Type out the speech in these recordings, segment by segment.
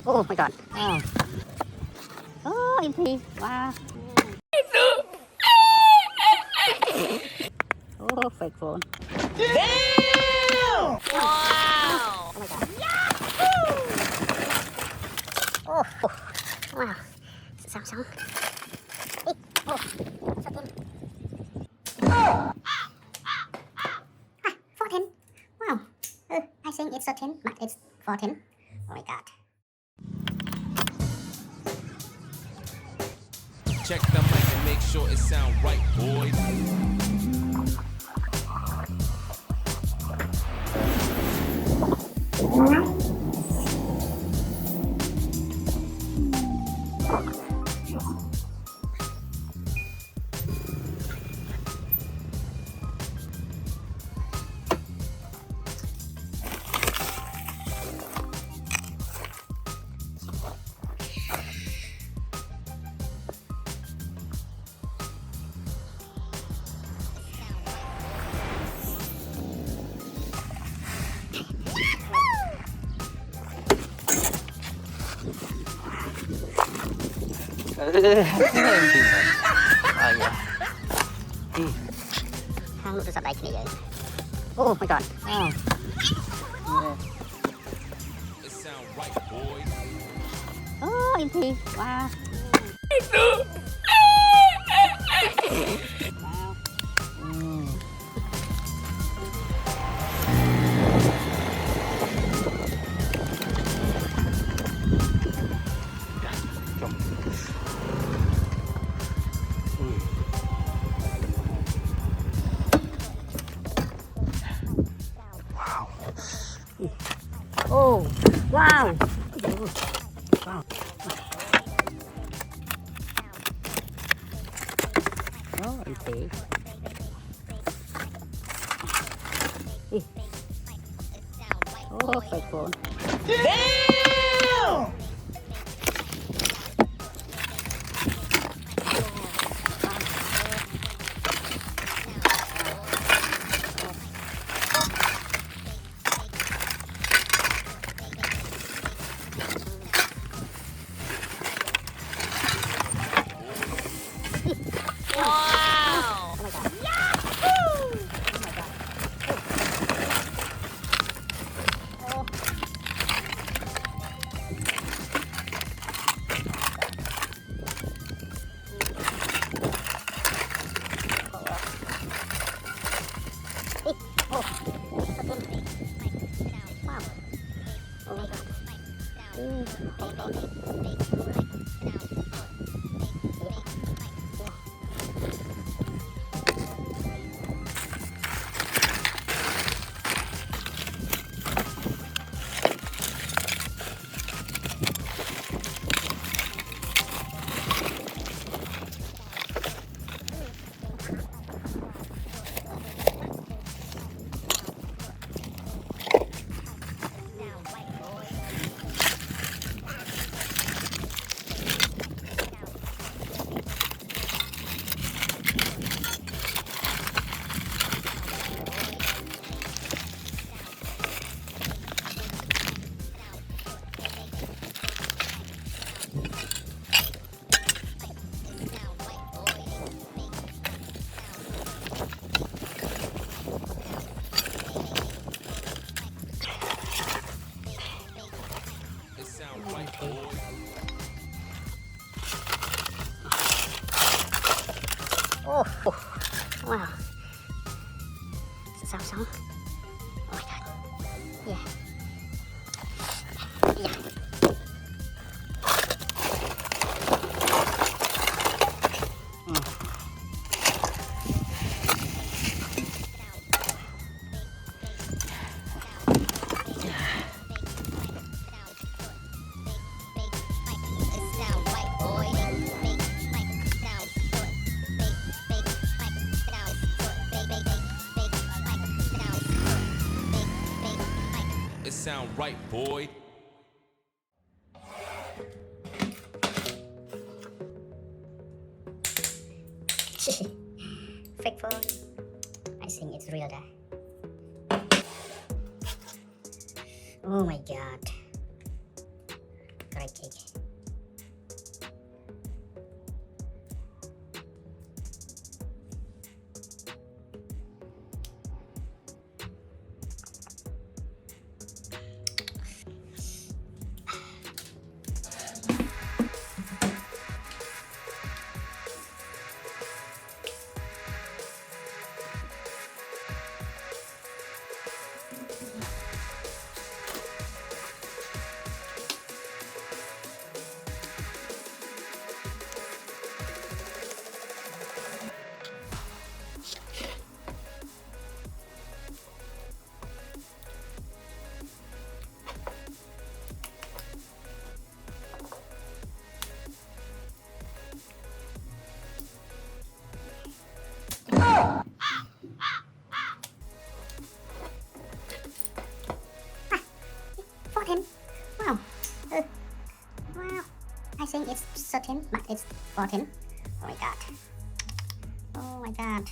Oh my god. Oh. Oh, MP. Wow. Oh, fake phone. Damn! Wow. Oh my god. Oh, oh. Wow. Sao sao? Ê, oh, sao tin? Ah, 410. Wow. I think it's a 10, but it's 410. Oh my god. Check the mic and make sure it sound right, boys. Oh yeah. Hang nút sập đây cái này vậy. Oh my god. Oh. It sound right, boys. Oh, MP. Wow. Wow. Oh, wow. Wow. Oh, MP. Oh, fake phone. Damn! Wow. Oh my god. Yahoo! Oh my god. Oh. Oh. Wow. Oh my god. It sound right, boys. Oh, oh. Wow. Sao sao? Oh my god. Yeah. Yeah. It sound right, boy. Fake phone. I think it's real there. Oh my god. storage gig. Ah, 410. Wow. Wow. I think it's 13, but it's 14. Oh my god. Oh my god.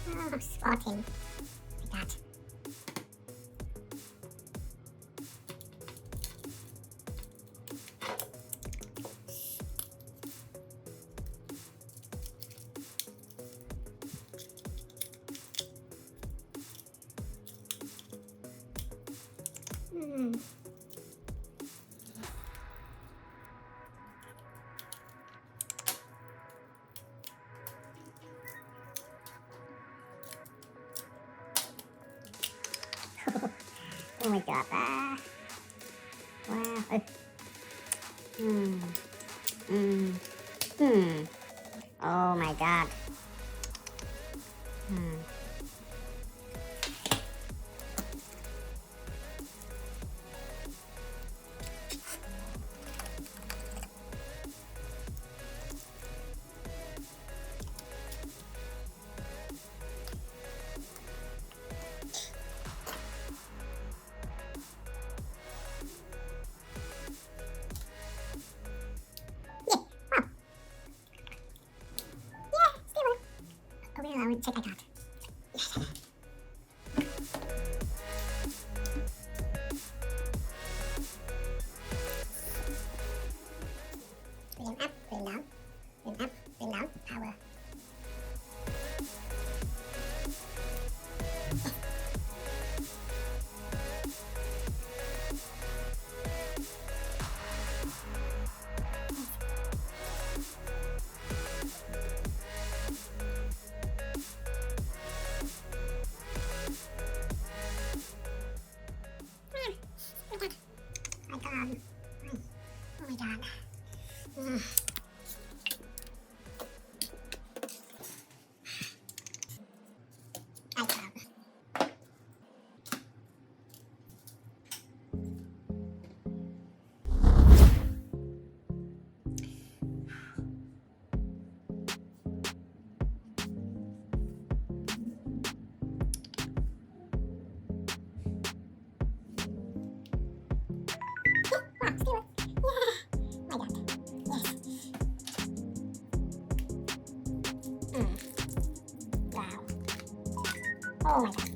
Oh, it's 14. Oh my god. Hmm. Oh my god. Wow. Oh my god. I will check that out. Yes. Bring up, bring down, bring up, bring down, power. Oh my god. Wow. Oh my god.